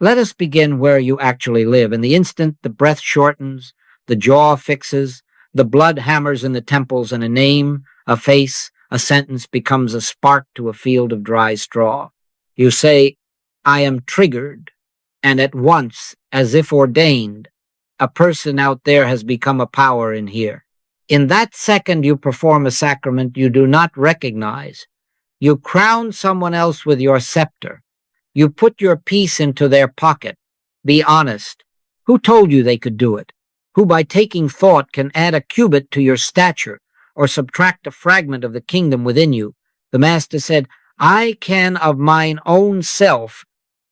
Let us begin where you actually live. In the instant the breath shortens, the jaw fixes, the blood hammers in the temples, and a name, a face, a sentence becomes a spark to a field of dry straw. You say, I am triggered, and at once, as if ordained, a person out there has become a power in here. In that second you perform a sacrament you do not recognize. You crown someone else with your scepter. You put your piece into their pocket. Be honest. Who told you they could do it? Who by taking thought can add a cubit to your stature or subtract a fragment of the kingdom within you? The Master said, I can of mine own self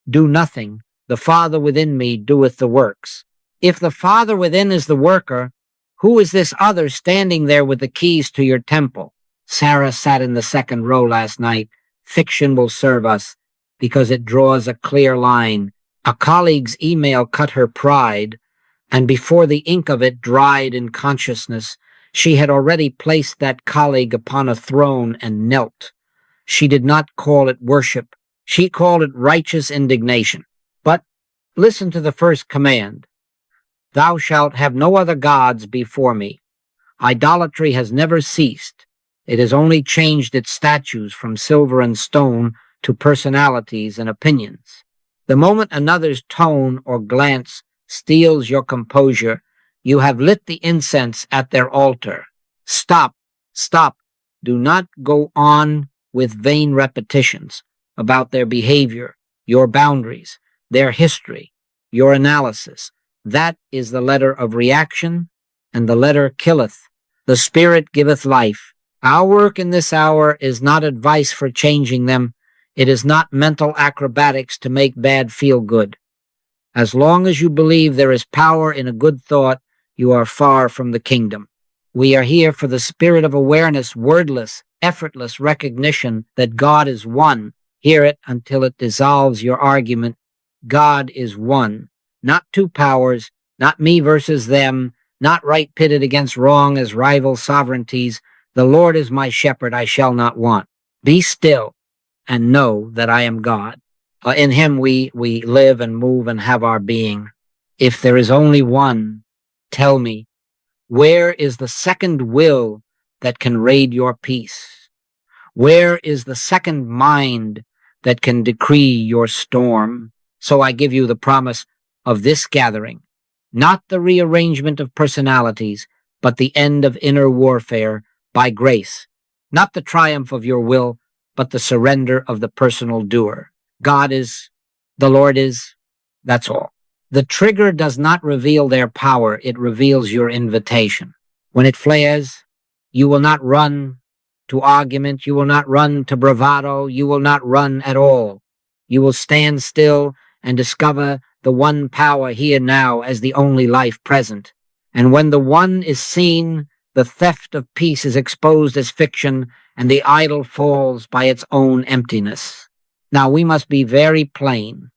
do nothing. The Father within me doeth the works. If the Father within is the worker, who is this other standing there with the keys to your temple? Sarah sat in the second row last night. Fiction will serve us because it draws a clear line. A colleague's email cut her pride, and before the ink of it dried in consciousness, she had already placed that colleague upon a throne and knelt. She did not call it worship. She called it righteous indignation. But listen to the first command. Thou shalt have no other gods before me. Idolatry has never ceased. It has only changed its statues from silver and stone to personalities and opinions. The moment another's tone or glance steals your composure, you have lit the incense at their altar. Stop, stop. Do not go on with vain repetitions about their behavior, your boundaries, their history, your analysis. That is the letter of reaction, and the letter killeth. The Spirit giveth life. Our work in this hour is not advice for changing them. It is not mental acrobatics to make bad feel good. As long as you believe there is power in a good thought, you are far from the kingdom. We are here for the spirit of awareness, wordless, effortless recognition that God is one. Hear it until it dissolves your argument. God is one. Not two powers, not me versus them, not right pitted against wrong as rival sovereignties. The Lord is my shepherd, I shall not want. Be still and know that I am God. In him we live and move and have our being. If there is only one, tell me, where is the second will that can raid your peace? Where is the second mind that can decree your storm? So I give you the promise of this gathering, not the rearrangement of personalities, but the end of inner warfare by grace, not the triumph of your will, but the surrender of the personal doer. God is, the Lord is, that's all. The trigger does not reveal their power, it reveals your invitation. When it flares, you will not run to argument, you will not run to bravado, you will not run at all. You will stand still and discover the one power here now as the only life present. And when the one is seen, the theft of peace is exposed as fiction, and the idol falls by its own emptiness. Now we must be very plain.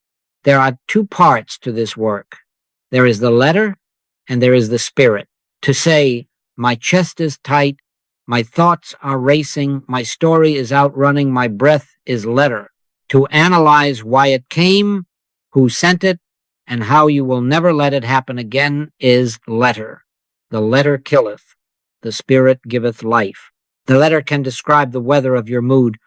There are two parts to this work. There is the letter, and there is the spirit. To say, my chest is tight, my thoughts are racing, my story is outrunning, my breath is letter. To analyze why it came, who sent it, and how you will never let it happen again is letter. The letter killeth. The spirit giveth life. The letter can describe the weather of your mood.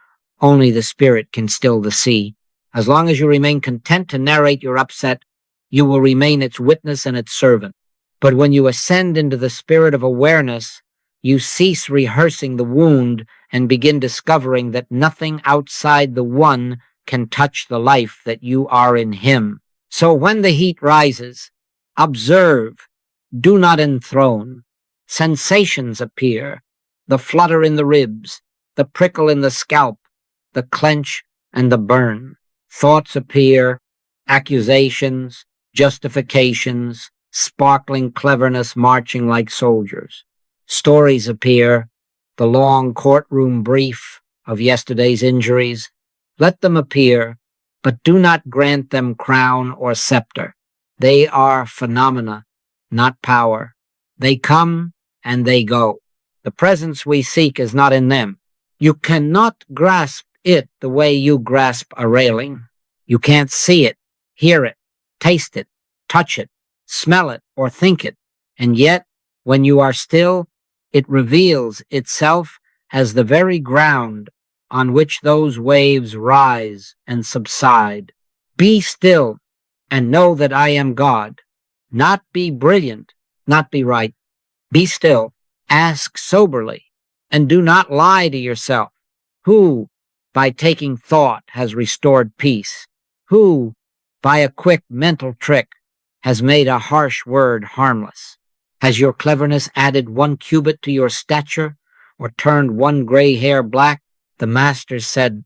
Only the spirit can still the sea. As long as you remain content to narrate your upset, you will remain its witness and its servant. But when you ascend into the spirit of awareness, you cease rehearsing the wound and begin discovering that nothing outside the one can touch the life that you are in him. So when the heat rises, observe, do not enthrone. Sensations appear, the flutter in the ribs, the prickle in the scalp, the clench and the burn. Thoughts appear, accusations, justifications, sparkling cleverness marching like soldiers. Stories appear, the long courtroom brief of yesterday's injuries. Let them appear, but do not grant them crown or scepter. They are phenomena, not power. They come and they go. The presence we seek is not in them. You cannot grasp it the way you grasp a railing. You can't see it, hear it, taste it, touch it, smell it, or think it. And yet, when you are still, it reveals itself as the very ground on which those waves rise and subside. Be still and know that I am God. Not be brilliant, not be right. Be still, ask soberly, and do not lie to yourself. Who, by taking thought, has restored peace? Who, by a quick mental trick, has made a harsh word harmless? Has your cleverness added 1 cubit to your stature, or turned 1 gray hair black? The Master said,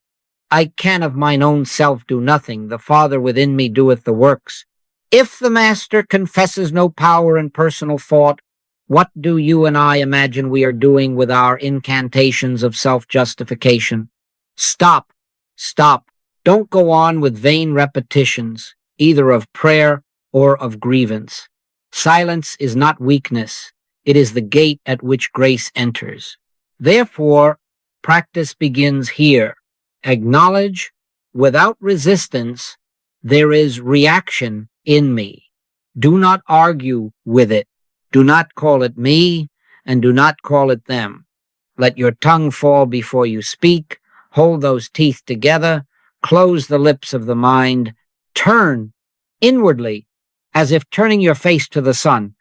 I can of mine own self do nothing. The Father within me doeth the works. If the Master confesses no power in personal thought, what do you and I imagine we are doing with our incantations of self-justification? Stop, stop. Don't go on with vain repetitions, either of prayer or of grievance. Silence is not weakness. It is the gate at which grace enters. Therefore, practice begins here. Acknowledge, without resistance, there is reaction in me. Do not argue with it. Do not call it me, and do not call it them. Let your tongue fall before you speak. Hold those teeth together. Close the lips of the mind. Turn inwardly, as if turning your face to the sun.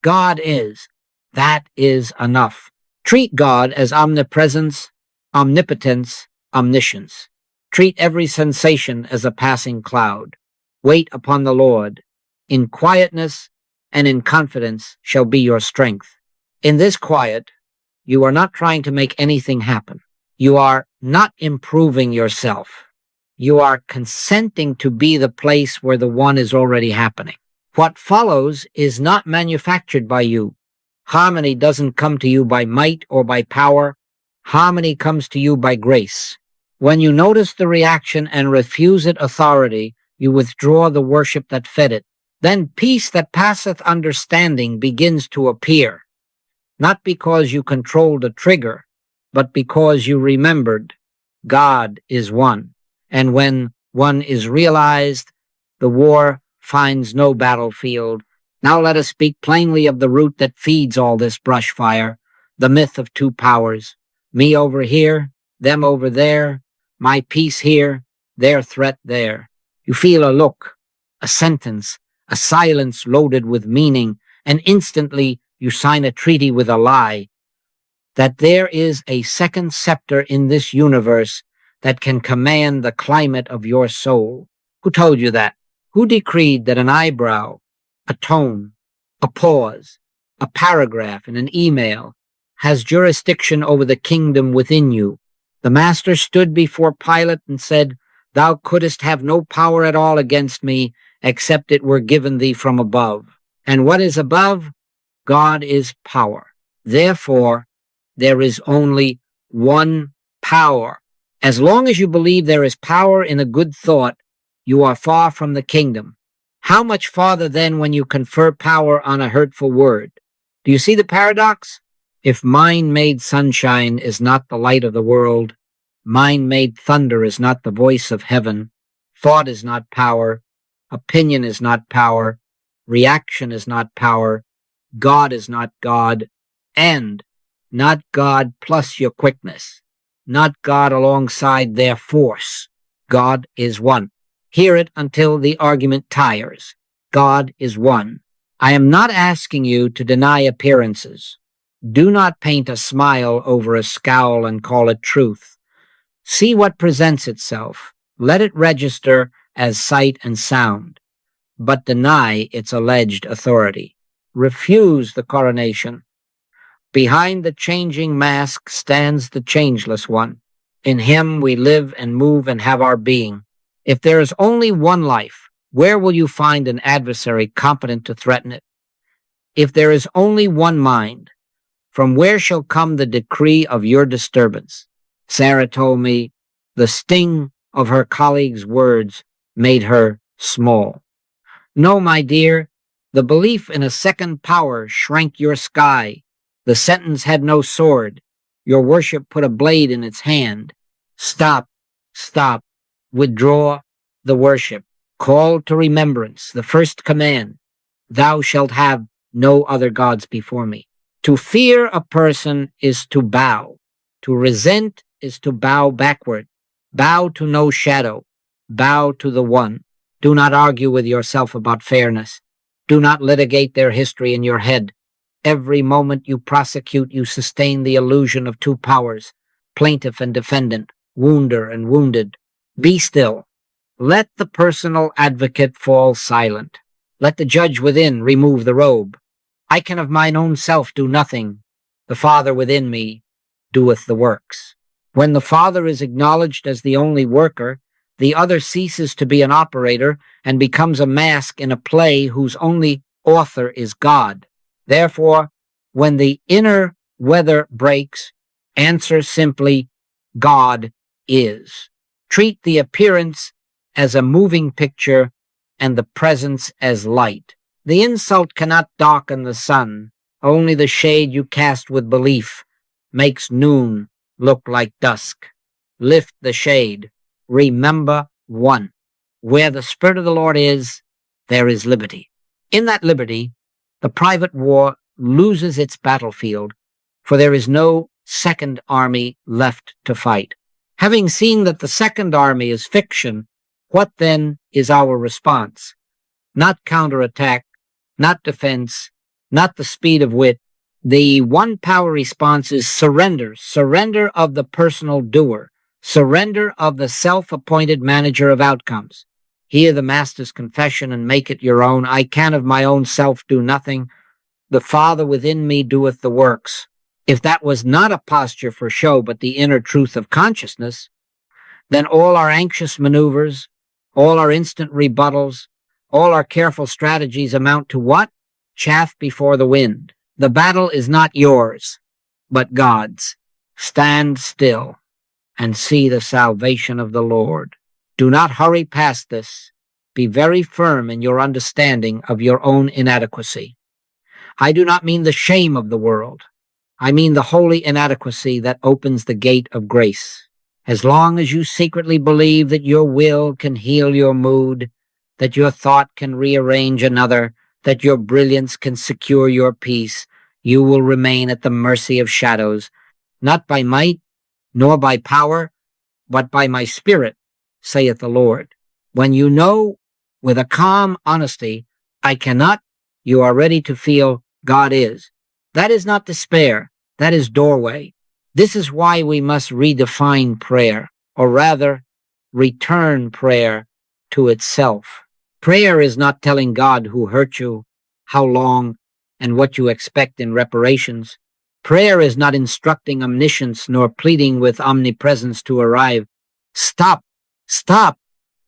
God is. That is enough. Treat God as omnipresence, omnipotence, omniscience. Treat every sensation as a passing cloud. Wait upon the Lord. In quietness and in confidence shall be your strength. In this quiet, you are not trying to make anything happen. You are not improving yourself. You are consenting to be the place where the one is already happening. What follows is not manufactured by you. Harmony doesn't come to you by might or by power. Harmony comes to you by grace. When you notice the reaction and refuse it authority, you withdraw the worship that fed it. Then peace that passeth understanding begins to appear, not because you controlled a trigger, but because you remembered God is one. And when one is realized, the war finds no battlefield. Now let us speak plainly of the root that feeds all this brush fire, the myth of 2 powers. Me over here, them over there, my peace here, their threat there. You feel a look, a sentence, a silence loaded with meaning, and instantly you sign a treaty with a lie, that there is a second scepter in this universe that can command the climate of your soul. Who told you that? Who decreed that an eyebrow, a tone, a pause, a paragraph in an email has jurisdiction over the kingdom within you? The Master stood before Pilate and said, Thou couldst have no power at all against me, except it were given thee from above. And what is above? God is power. Therefore, there is only one power. As long as you believe there is power in a good thought, you are far from the kingdom. How much farther then when you confer power on a hurtful word? Do you see the paradox? If mind-made sunshine is not the light of the world, mind-made thunder is not the voice of heaven, thought is not power, opinion is not power, reaction is not power, God is not God, and not God plus your quickness, not God alongside their force. God is one. Hear it until the argument tires. God is one. I am not asking you to deny appearances. Do not paint a smile over a scowl and call it truth. See what presents itself. Let it register as sight and sound, but deny its alleged authority. Refuse the coronation. Behind the changing mask stands the changeless one. In him we live and move and have our being. If there is only one life, where will you find an adversary competent to threaten it? If there is only one mind, from where shall come the decree of your disturbance? Sarah told me the sting of her colleague's words made her small. No, my dear, the belief in a second power shrank your sky. The sentence had no sword. Your worship put a blade in its hand. Stop, stop, withdraw the worship. called to remembrance the first command, thou shalt have no other gods before me. To fear a person is to bow. To resent is to bow backward. Bow to no shadow. Bow to the one. Do not argue with yourself about fairness. Do not litigate their history in your head. Every moment you prosecute, you sustain the illusion of two powers, plaintiff and defendant, wounder and wounded. Be still. Let the personal advocate fall silent. Let the judge within remove the robe. I can of mine own self do nothing. The Father within me doeth the works. When the Father is acknowledged as the only worker, the other ceases to be an operator and becomes a mask in a play whose only author is God. Therefore, when the inner weather breaks, answer simply, God is. Treat the appearance as a moving picture and the presence as light. The insult cannot darken the sun. Only the shade you cast with belief makes noon look like dusk. Lift the shade. Remember one. Where the Spirit of the Lord is, there is liberty. In that liberty, the private war loses its battlefield, for there is no second army left to fight. Having seen that the second army is fiction, what then is our response? Not counterattack, not defense, not the speed of wit. The one power response is surrender, surrender of the personal doer, surrender of the self-appointed manager of outcomes. Hear the Master's confession and make it your own. I can of my own self do nothing. The Father within me doeth the works. If that was not a posture for show, but the inner truth of consciousness, then all our anxious maneuvers, all our instant rebuttals, all our careful strategies amount to what? Chaff before the wind. The battle is not yours, but God's. Stand still and see the salvation of the Lord. Do not hurry past this. Be very firm in your understanding of your own inadequacy. I do not mean the shame of the world. I mean the holy inadequacy that opens the gate of grace. As long as you secretly believe that your will can heal your mood, that your thought can rearrange another, that your brilliance can secure your peace, you will remain at the mercy of shadows, not by might, nor by power, but by my Spirit, saith the Lord. When you know with a calm honesty, I cannot, you are ready to feel God is. That is not despair. That is doorway. This is why we must redefine prayer, or rather, return prayer to itself. Prayer is not telling God who hurt you, how long, and what you expect in reparations. Prayer is not instructing omniscience nor pleading with omnipresence to arrive. Stop. Stop.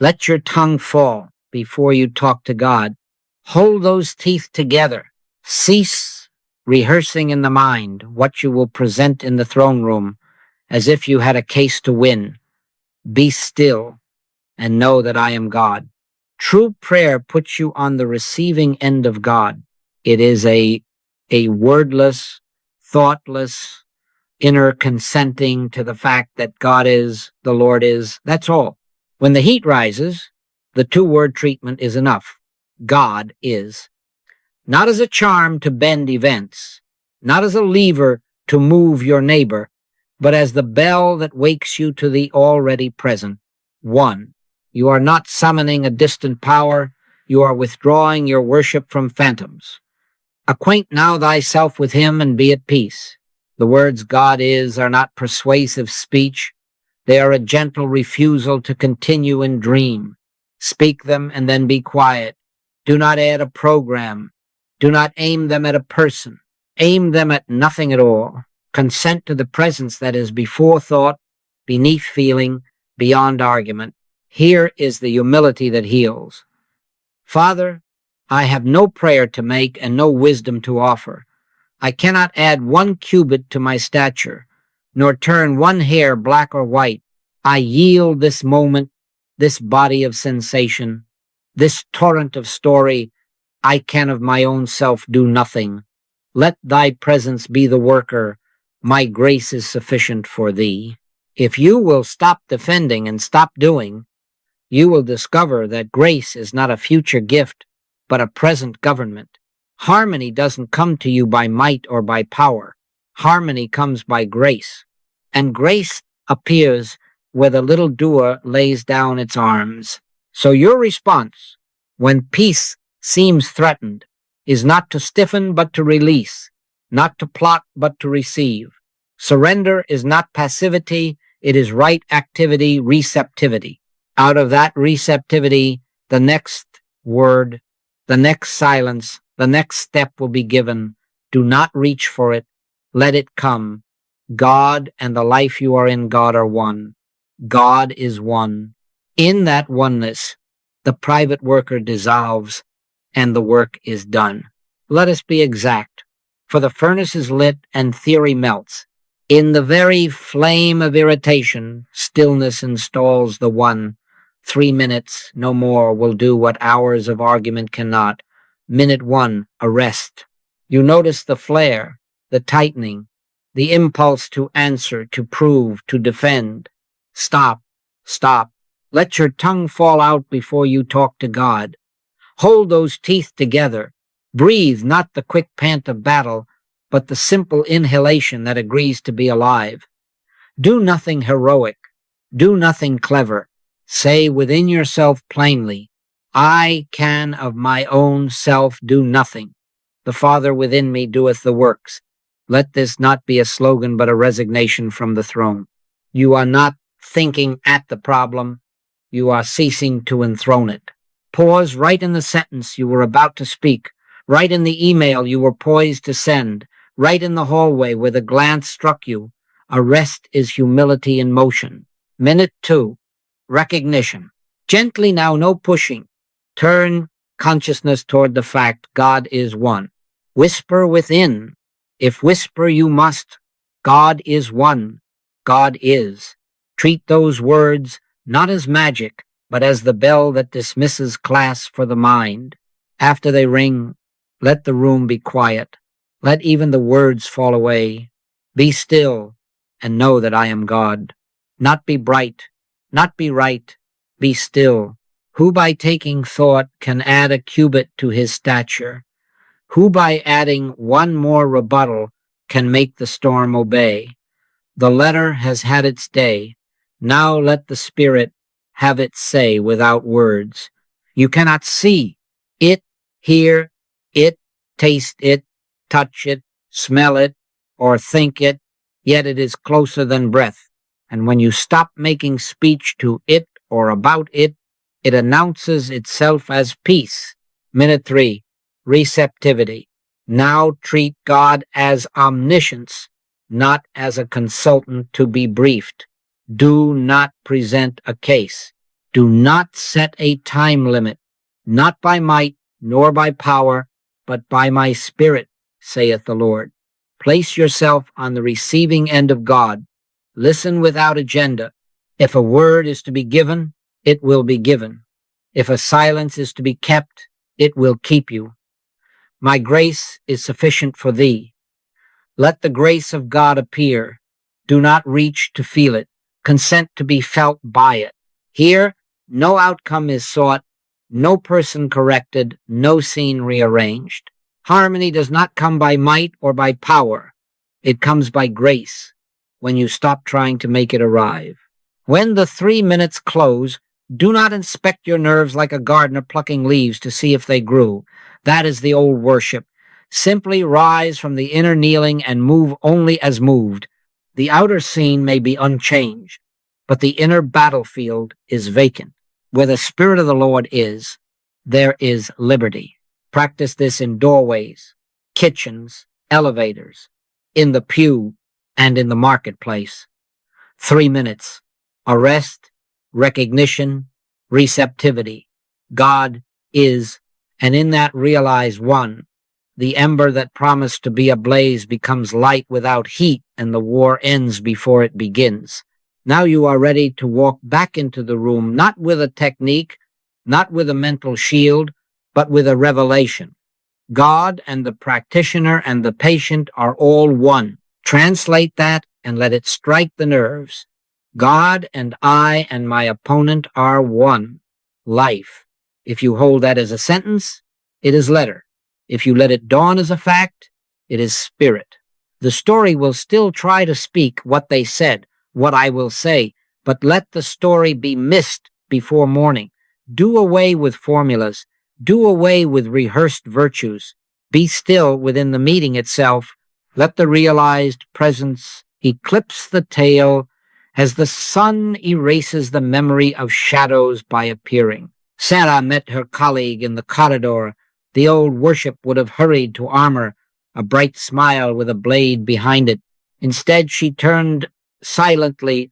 Let your tongue fall before you talk to God. Hold those teeth together. Cease rehearsing in the mind what you will present in the throne room as if you had a case to win. Be still and know that I am God. True prayer puts you on the receiving end of God. It is a wordless, thoughtless, inner consenting to the fact that God is, the Lord is. That's all. When the heat rises, the two-word treatment is enough. God is. Not as a charm to bend events, not as a lever to move your neighbor, but as the bell that wakes you to the already present. One. You are not summoning a distant power. You are withdrawing your worship from phantoms. Acquaint now thyself with him and be at peace. The words God is are not persuasive speech. They are a gentle refusal to continue in dream. Speak them and then be quiet. Do not add a program. Do not aim them at a person. Aim them at nothing at all. Consent to the presence that is before thought, beneath feeling, beyond argument. Here is the humility that heals. Father, I have no prayer to make and no wisdom to offer. I cannot add one cubit to my stature, nor turn one hair black or white. I yield this moment, this body of sensation, this torrent of story. I can of my own self do nothing. Let thy presence be the worker. My grace is sufficient for thee. If you will stop defending and stop doing, you will discover that grace is not a future gift, but a present government. Harmony doesn't come to you by might or by power. Harmony comes by grace. And grace appears where the little doer lays down its arms. So your response, when peace seems threatened, is not to stiffen but to release, not to plot but to receive. Surrender is not passivity, it is right activity, receptivity. Out of that receptivity, the next word, the next silence, the next step will be given. Do not reach for it. Let it come. God and the life you are in God are one. God is one. In that oneness, the private worker dissolves and the work is done. Let us be exact. For the furnace is lit and theory melts. In the very flame of irritation, stillness installs the one. 3 minutes, no more, will do what hours of argument cannot. Minute 1, arrest. You notice the flare, the tightening, the impulse to answer, to prove, to defend. Stop, stop. Let your tongue fall out before you talk to God. Hold those teeth together. Breathe not the quick pant of battle, but the simple inhalation that agrees to be alive. Do nothing heroic. Do nothing clever. Say within yourself plainly, I can of my own self do nothing. The Father within me doeth the works. Let this not be a slogan, but a resignation from the throne. You are not thinking at the problem. You are ceasing to enthrone it. Pause right in the sentence you were about to speak, right in the email you were poised to send, right in the hallway where the glance struck you. Arrest is humility in motion. Minute 2, recognition. Gently now, no pushing. Turn consciousness toward the fact God is one. Whisper within. If whisper you must, God is one. God is. Treat those words not as magic, but as the bell that dismisses class for the mind. After they ring, let the room be quiet. Let even the words fall away. Be still and know that I am God. Not be bright, not be right, be still. Who by taking thought can add a cubit to his stature? Who by adding one more rebuttal can make the storm obey? The letter has had its day. Now let the spirit have its say without words. You cannot see it, hear it, taste it, touch it, smell it, or think it, yet it is closer than breath. And when you stop making speech to it or about it, it announces itself as peace. Minute 3, receptivity. Now treat God as omniscience, not as a consultant to be briefed. Do not present a case. Do not set a time limit, not by might nor by power, but by my spirit, saith the Lord. Place yourself on the receiving end of God. Listen without agenda. If a word is to be given, it will be given. If a silence is to be kept, it will keep you. My grace is sufficient for thee. Let the grace of God appear. Do not reach to feel it. Consent to be felt by it. Here, no outcome is sought, no person corrected, no scene rearranged. Harmony does not come by might or by power. It comes by grace, when you stop trying to make it arrive. When the 3 minutes close, do not inspect your nerves like a gardener plucking leaves to see if they grew. That is the old worship. Simply rise from the inner kneeling and move only as moved. The outer scene may be unchanged, but the inner battlefield is vacant. Where the Spirit of the Lord is, there is liberty. Practice this in doorways, kitchens, elevators, in the pew, and in the marketplace. 3 minutes. Arrest, recognition, receptivity. God is, and in that realize one. The ember that promised to be a blaze becomes light without heat, and the war ends before it begins. Now you are ready to walk back into the room, not with a technique, not with a mental shield, but with a revelation. God and the practitioner and the patient are all one. Translate that and let it strike the nerves. God and I and my opponent are one. life. If you hold that as a sentence, it is letter. If you let it dawn as a fact, it is spirit. The story will still try to speak what they said, what I will say, but let the story be missed before morning. Do away with formulas. Do away with rehearsed virtues. Be still within the meeting itself. Let the realized presence eclipse the tale as the sun erases the memory of shadows by appearing. Sarah met her colleague in the corridor. The old worship would have hurried to armor, a bright smile with a blade behind it. Instead, she turned silently.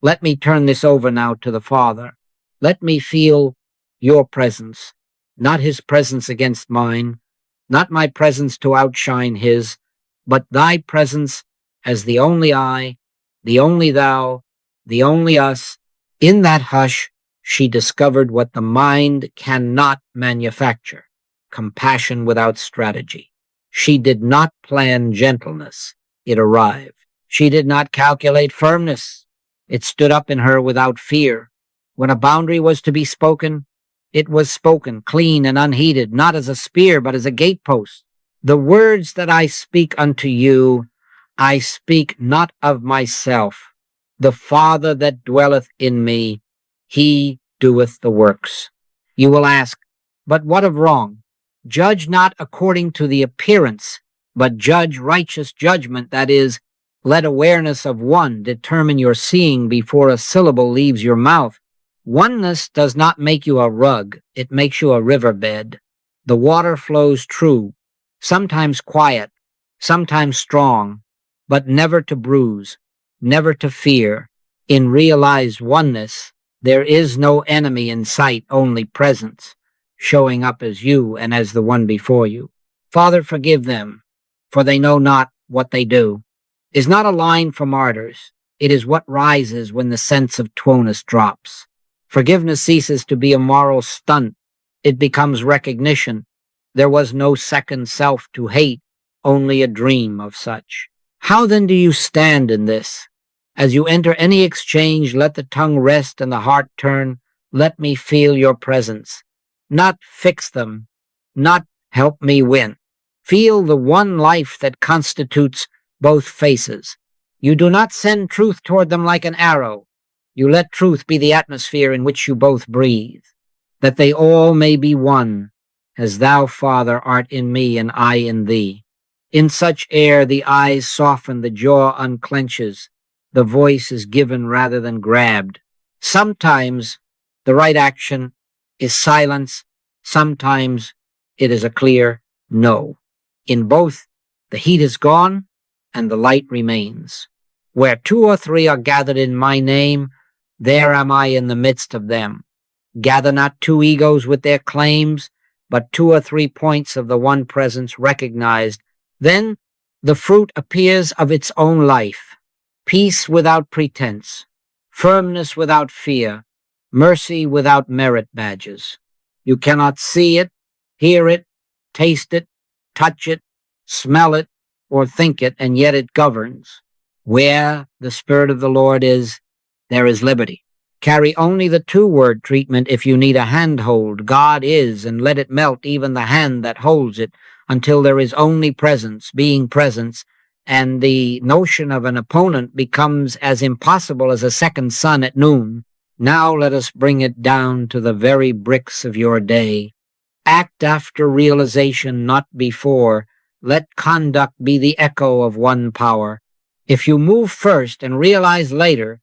Let me turn this over now to the Father. Let me feel your presence, not his presence against mine, not my presence to outshine his, but thy presence as the only I, the only thou, the only us. In that hush, she discovered what the mind cannot manufacture: compassion without strategy. She did not plan gentleness. It arrived. She did not calculate firmness. It stood up in her without fear. When a boundary was to be spoken, it was spoken, clean and unheeded, not as a spear, but as a gatepost. The words that I speak unto you, I speak not of myself. The Father that dwelleth in me, he doeth the works. You will ask, but what of wrong? Judge not according to the appearance, but judge righteous judgment, that is, let awareness of one determine your seeing before a syllable leaves your mouth. Oneness does not make you a rug, it makes you a riverbed. The water flows true, sometimes quiet, sometimes strong, but never to bruise, never to fear. In realized oneness, there is no enemy in sight, only presence, showing up as you and as the one before you. Father, forgive them, for they know not what they do, is not a line for martyrs. It is what rises when the sense of twoness drops. Forgiveness ceases to be a moral stunt. It becomes recognition. There was no second self to hate, only a dream of such. How then do you stand in this? As you enter any exchange, let the tongue rest and the heart turn. Let me feel your presence. Not fix them, not help me win. Feel the one life that constitutes both faces. You do not send truth toward them like an arrow. You let truth be the atmosphere in which you both breathe, that they all may be one, as thou, Father, art in me and I in thee. In such air the eyes soften, the jaw unclenches, the voice is given rather than grabbed. Sometimes the right action is silence, sometimes it is a clear no. In both, the heat is gone and the light remains. Where two or three are gathered in my name, there am I in the midst of them. Gather not two egos with their claims, but two or three points of the one presence recognized. Then the fruit appears of its own life: peace without pretense, firmness without fear, mercy without merit badges. You cannot see it, hear it, taste it, touch it, smell it, or think it, and yet it governs. Where the Spirit of the Lord is, there is liberty. Carry only the two-word treatment if you need a handhold. God is, and let it melt even the hand that holds it, until there is only presence, being presence, and the notion of an opponent becomes as impossible as a second sun at noon. Now let us bring it down to the very bricks of your day. Act after realization, not before. Let conduct be the echo of one power. If you move first and realize later,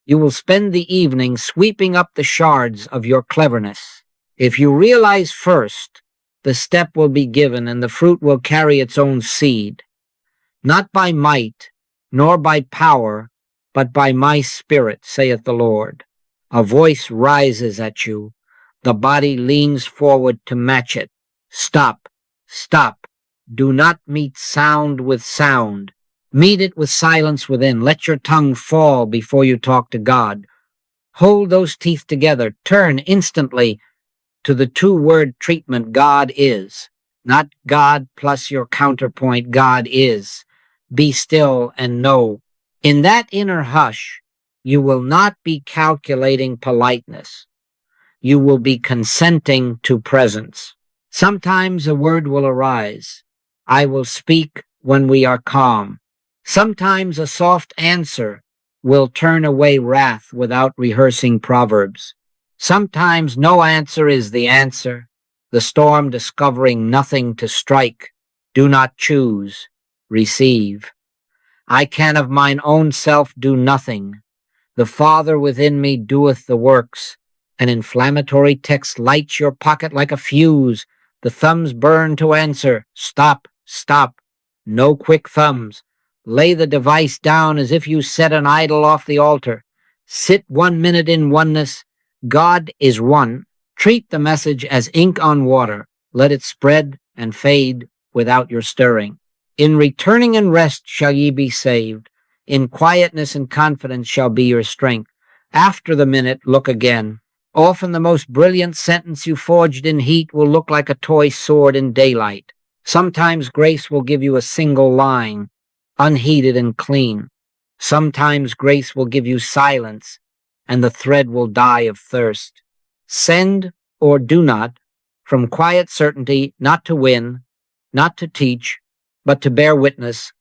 you will spend the evening sweeping up the shards of your cleverness. If you realize first, the step will be given and the fruit will carry its own seed. Not by might, nor by power, but by my Spirit, saith the Lord. A voice rises at you. The body leans forward to match it. Stop, stop. Do not meet sound with sound. Meet it with silence within. Let your tongue fall before you talk to God. Hold those teeth together. Turn instantly to the two-word treatment, God is. Not God plus your counterpoint, God is. Be still and know. In that inner hush, you will not be calculating politeness. you will be consenting to presence. Sometimes a word will arise. I will speak when we are calm. Sometimes a soft answer will turn away wrath without rehearsing proverbs. Sometimes no answer is the answer, the storm discovering nothing to strike. Do not choose, receive. I can of mine own self do nothing. The Father within me doeth the works. An inflammatory text lights your pocket like a fuse. The thumbs burn to answer. Stop, stop. No quick thumbs. Lay the device down as if you set an idol off the altar. Sit 1 minute in oneness. God is one. Treat the message as ink on water. Let it spread and fade without your stirring. In returning and rest shall ye be saved. In quietness and confidence shall be your strength. After the minute, look again. Often the most brilliant sentence you forged in heat will look like a toy sword in daylight. Sometimes grace will give you a single line, unheeded and clean. Sometimes grace will give you silence, and the thread will die of thirst. Send or do not, from quiet certainty, not to win, not to teach, but to bear witness,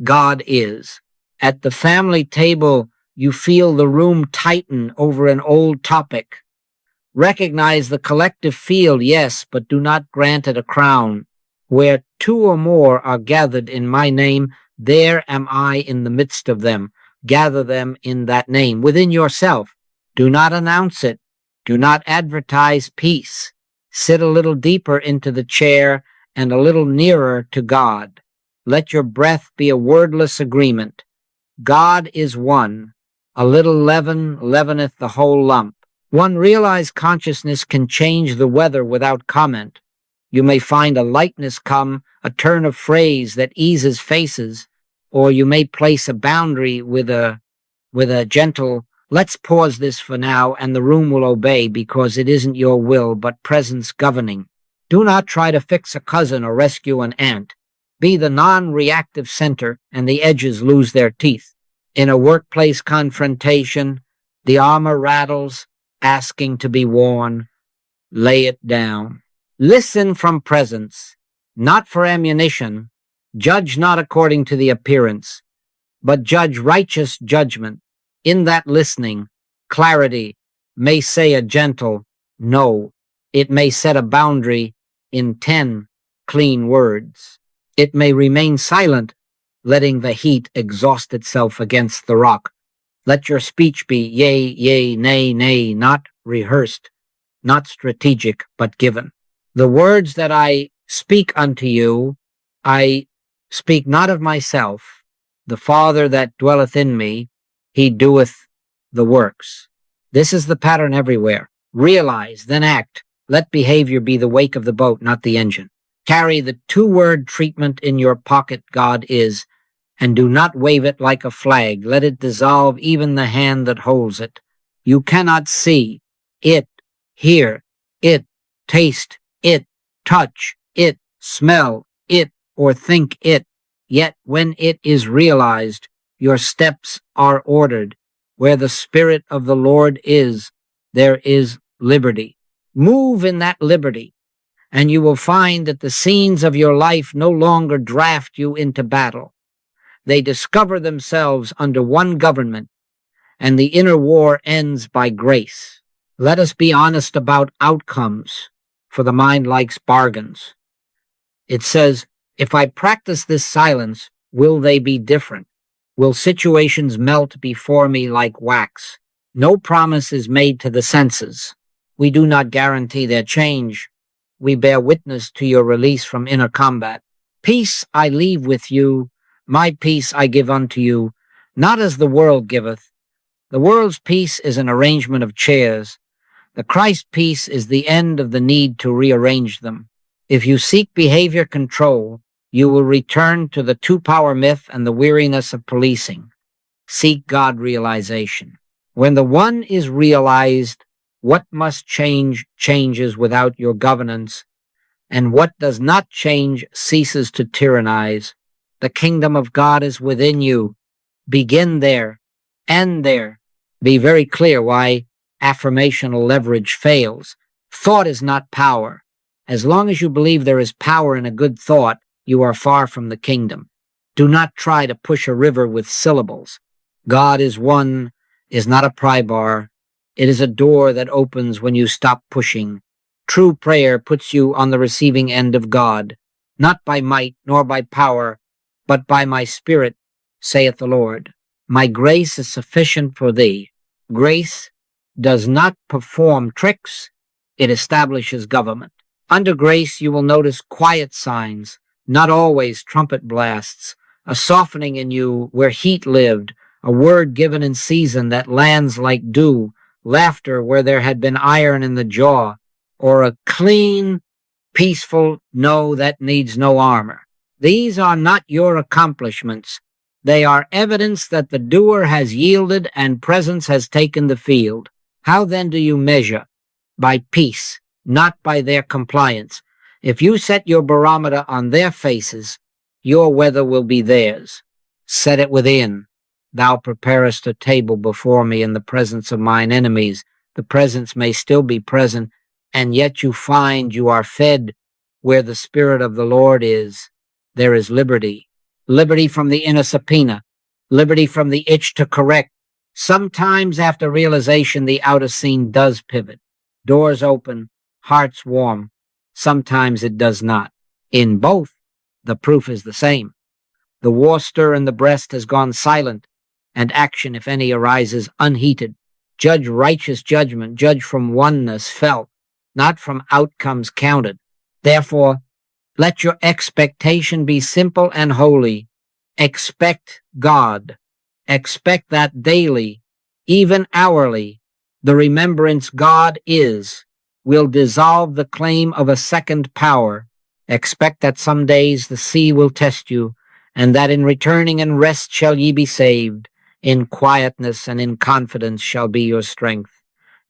God is. At the family table, you feel the room tighten over an old topic. Recognize the collective field, yes, but do not grant it a crown. Where two or more are gathered in my name, there am I in the midst of them. Gather them in that name, within yourself. Do not announce it. Do not advertise peace. Sit a little deeper into the chair and a little nearer to God. Let your breath be a wordless agreement. God is one. A little leaven leaveneth the whole lump. One realized consciousness can change the weather without comment. You may find a lightness come, a turn of phrase that eases faces, or you may place a boundary with a gentle, let's pause this for now, and the room will obey because it isn't your will but presence governing. Do not try to fix a cousin or rescue an aunt. Be the non-reactive center and the edges lose their teeth. In a workplace confrontation, the armor rattles, asking to be worn. Lay it down. Listen from presence, not for ammunition. Judge not according to the appearance, but judge righteous judgment. In that listening, clarity may say a gentle no. It may set a boundary in 10 clean words. It may remain silent, letting the heat exhaust itself against the rock. Let your speech be yea, yea, nay, nay, not rehearsed, not strategic, but given. The words that I speak unto you, I speak not of myself. The Father that dwelleth in me, he doeth the works. This is the pattern everywhere. Realize, then act. Let behavior be the wake of the boat, not the engine. Carry the 2-word treatment in your pocket, God is, and do not wave it like a flag. Let it dissolve even the hand that holds it. You cannot see it, hear it, taste it, touch it, smell it, or think it. Yet when it is realized, your steps are ordered. Where the Spirit of the Lord is, there is liberty. Move in that liberty, and you will find that the scenes of your life no longer draft you into battle. They discover themselves under one government, and the inner war ends by grace. Let us be honest about outcomes, for the mind likes bargains. It says, if I practice this silence, will they be different? Will situations melt before me like wax? No promise is made to the senses. We do not guarantee their change. We bear witness to your release from inner combat. Peace I leave with you. My peace I give unto you, not as the world giveth. The world's peace is an arrangement of chairs. The Christ peace is the end of the need to rearrange them. If you seek behavior control, you will return to the 2-power myth and the weariness of policing. Seek God realization. When the one is realized, what must change changes without your governance, and what does not change ceases to tyrannize. The kingdom of God is within you. Begin there. End there. Be very clear why affirmational leverage fails. Thought is not power. As long as you believe there is power in a good thought, you are far from the kingdom. Do not try to push a river with syllables. God is one is not a pry bar. It is a door that opens when you stop pushing. True prayer puts you on the receiving end of God, not by might nor by power, but by my Spirit, saith the Lord. My grace is sufficient for thee. Grace does not perform tricks, it establishes government. Under grace you will notice quiet signs, not always trumpet blasts, a softening in you where heat lived, a word given in season that lands like dew, laughter where there had been iron in the jaw, or a clean, peaceful no that needs no armor. These are not your accomplishments. They are evidence that the doer has yielded and presence has taken the field. How then do you measure? By peace, not by their compliance. If you set your barometer on their faces, your weather will be theirs. Set it within. Thou preparest a table before me in the presence of mine enemies. The presence may still be present, and yet you find you are fed. Where the Spirit of the Lord is, there is liberty. Liberty from the inner subpoena. Liberty from the itch to correct. Sometimes after realization, the outer scene does pivot. Doors open, hearts warm. Sometimes it does not. In both, the proof is the same. The war stir in the breast has gone silent, and action, if any, arises unheated. Judge righteous judgment, judge from oneness felt, not from outcomes counted. Therefore, let your expectation be simple and holy. Expect God. Expect that daily, even hourly, the remembrance God is will dissolve the claim of a second power. Expect that some days the sea will test you, and that in returning and rest shall ye be saved. In quietness and in confidence shall be your strength.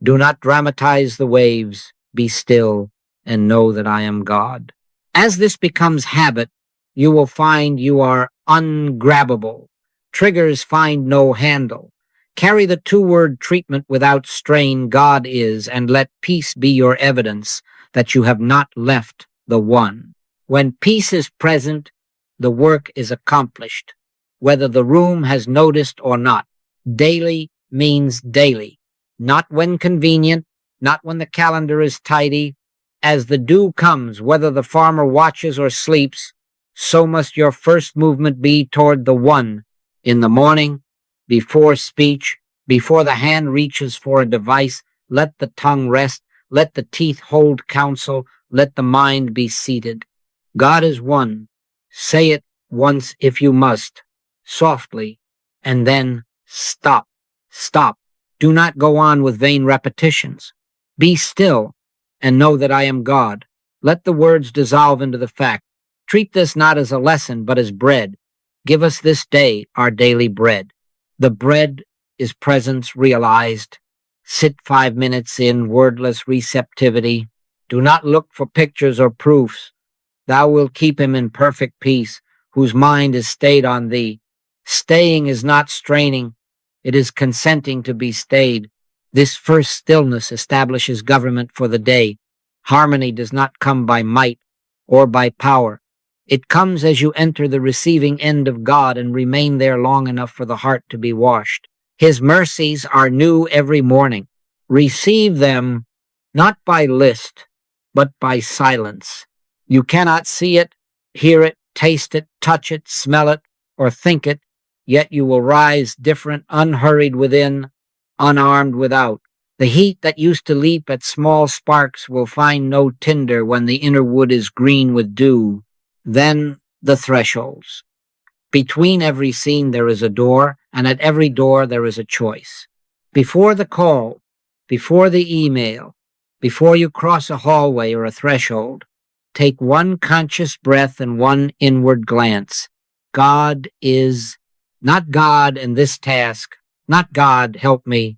Do not dramatize the waves. Be still and know that I am God. As this becomes habit, you will find you are ungrabbable. Triggers find no handle. Carry the two-word treatment without strain, God is, and let peace be your evidence that you have not left the one. When peace is present, the work is accomplished, whether the room has noticed or not. Daily means daily, not when convenient, not when the calendar is tidy. As the dew comes, whether the farmer watches or sleeps, so must your first movement be toward the one. In the morning, before speech, before the hand reaches for a device, let the tongue rest, let the teeth hold counsel, let the mind be seated. God is one. Say it once if you must, softly, and then stop. Stop. Do not go on with vain repetitions. Be still and know that I am God. Let the words dissolve into the fact. Treat this not as a lesson, but as bread. Give us this day our daily bread. The bread is presence realized. Sit 5 minutes in wordless receptivity. Do not look for pictures or proofs. Thou wilt keep him in perfect peace, whose mind is stayed on thee. Staying is not straining. It is consenting to be stayed. This first stillness establishes government for the day. Harmony does not come by might or by power. It comes as you enter the receiving end of God and remain there long enough for the heart to be washed. His mercies are new every morning. Receive them not by list, but by silence. You cannot see it, hear it, taste it, touch it, smell it, or think it, yet you will rise different, unhurried within, unarmed without. The heat that used to leap at small sparks will find no tinder when the inner wood is green with dew. Then the thresholds. Between every scene there is a door, and at every door there is a choice. Before the call, before the email, before you cross a hallway or a threshold, take one conscious breath and one inward glance. God is not God in this task, not God help me,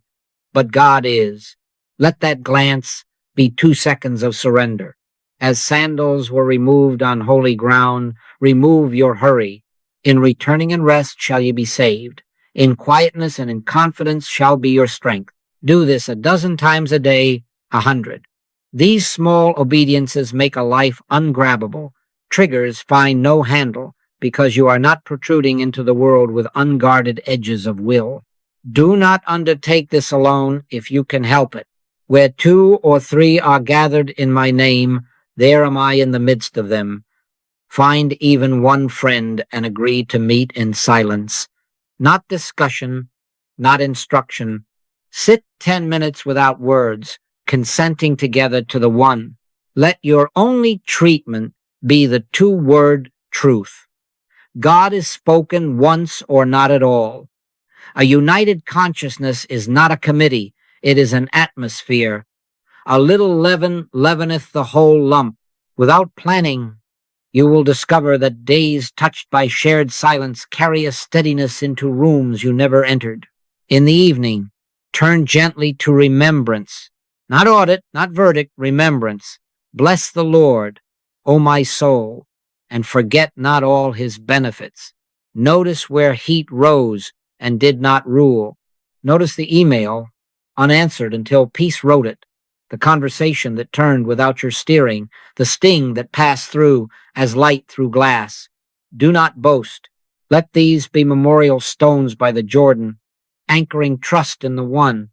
but God is. Let that glance be 2 seconds of surrender. As sandals were removed on holy ground, remove your hurry. In returning and rest shall ye be saved. In quietness and in confidence shall be your strength. Do this a dozen times a day, 100. These small obediences make a life ungrabbable. Triggers find no handle because you are not protruding into the world with unguarded edges of will. Do not undertake this alone if you can help it. Where 2 or 3 are gathered in my name, there am I in the midst of them. Find even one friend and agree to meet in silence. Not discussion, not instruction. Sit 10 minutes without words, consenting together to the one. Let your only treatment be the 2-word truth. God is spoken once or not at all. A united consciousness is not a committee, it is an atmosphere. A little leaven leaveneth the whole lump. Without planning, you will discover that days touched by shared silence carry a steadiness into rooms you never entered. In the evening, turn gently to remembrance. Not audit, not verdict, remembrance. Bless the Lord, O my soul, and forget not all his benefits. Notice where heat rose and did not rule. Notice the email, unanswered until peace wrote it. The conversation that turned without your steering, the sting that passed through as light through glass. Do not boast. Let these be memorial stones by the Jordan, anchoring trust in the one.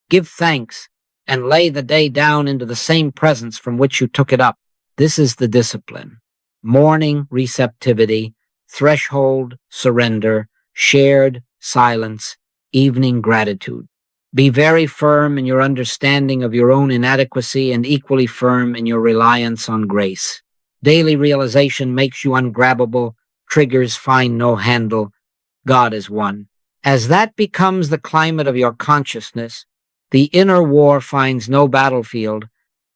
Give thanks and lay the day down into the same presence from which you took it up. This is the discipline. Morning receptivity, threshold surrender, shared silence, evening gratitude. Be very firm in your understanding of your own inadequacy and equally firm in your reliance on grace. Daily realization makes you ungrabbable. Triggers find no handle. God is one. As that becomes the climate of your consciousness, the inner war finds no battlefield,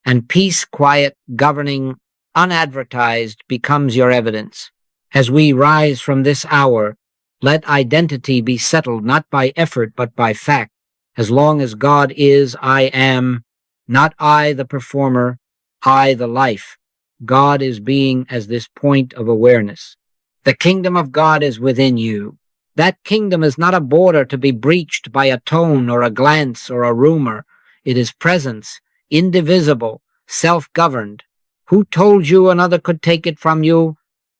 and peace, quiet, governing, unadvertised becomes your evidence. As we rise from this hour, let identity be settled not by effort but by fact. As long as God is, I am, not I the performer, I the life. God is being as this point of awareness. The kingdom of God is within you. That kingdom is not a border to be breached by a tone or a glance or a rumor. It is presence, indivisible, self-governed. Who told you another could take it from you?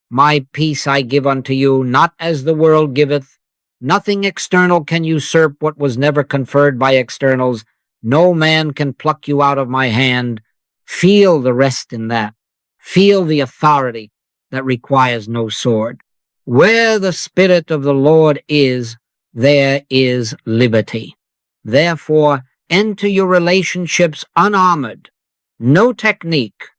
My peace I give unto you, not as the world giveth. Nothing external can usurp what was never conferred by externals. No man can pluck you out of my hand. Feel the rest in that. Feel the authority that requires no sword. Where the Spirit of the Lord is, there is liberty. Therefore, enter your relationships unarmored. No technique,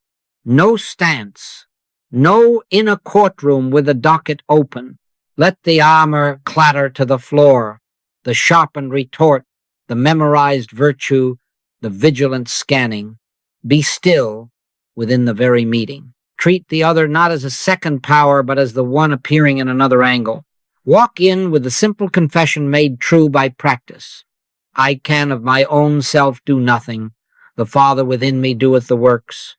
no stance, no inner courtroom with the docket open. Let the armor clatter to the floor, the sharpened retort, the memorized virtue, the vigilant scanning. Be still within the very meeting. Treat the other not as a second power, but as the one appearing in another angle. Walk in with the simple confession made true by practice. I can of my own self do nothing. The Father within me doeth the works.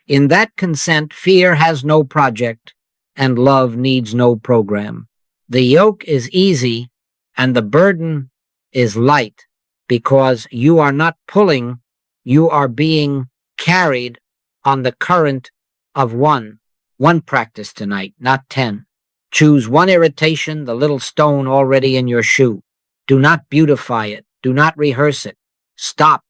In that consent, fear has no project, and love needs no program. The yoke is easy, and the burden is light, because you are not pulling, you are being carried on the current of one. One practice tonight, not 10. Choose one irritation, the little stone already in your shoe. Do not beautify it. Do not rehearse it. Stop.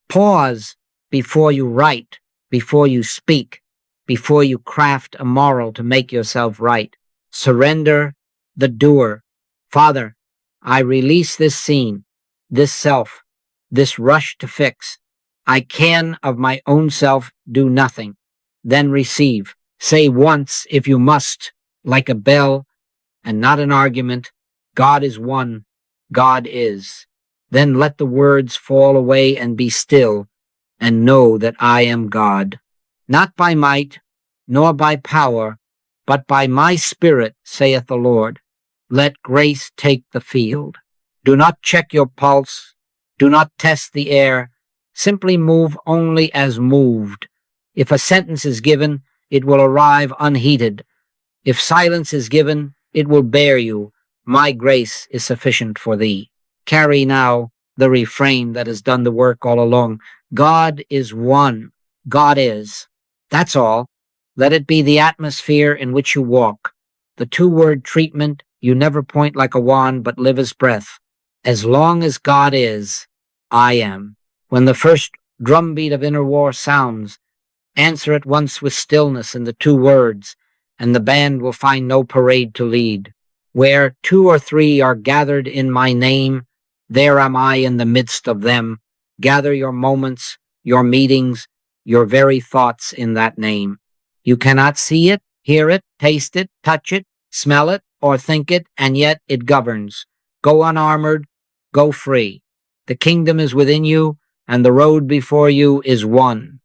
Pause before you write, before you speak, before you craft a moral to make yourself right. Surrender the doer. Father, I release this scene, this self, this rush to fix. I can of my own self do nothing. Then receive. Say once, if you must, like a bell and not an argument, God is one, God is. Then let the words fall away and be still, and know that I am God. Not by might, nor by power, but by my Spirit, saith the Lord. Let grace take the field. Do not check your pulse. Do not test the air. Simply move only as moved. If a sentence is given, it will arrive unheeded. If silence is given, it will bear you. My grace is sufficient for thee. Carry now the refrain that has done the work all along. God is one. God is. That's all. Let it be the atmosphere in which you walk. The two-word treatment, you never point like a wand, but live as breath. As long as God is, I am. When the first drumbeat of inner war sounds, answer at once with stillness in the two words, and the band will find no parade to lead. Where two or three are gathered in my name, there am I in the midst of them. Gather your moments, your meetings, your very thoughts in that name. You cannot see it, hear it, taste it, touch it, smell it, or think it, and yet it governs. Go unarmored, go free. The kingdom is within you, and the road before you is one.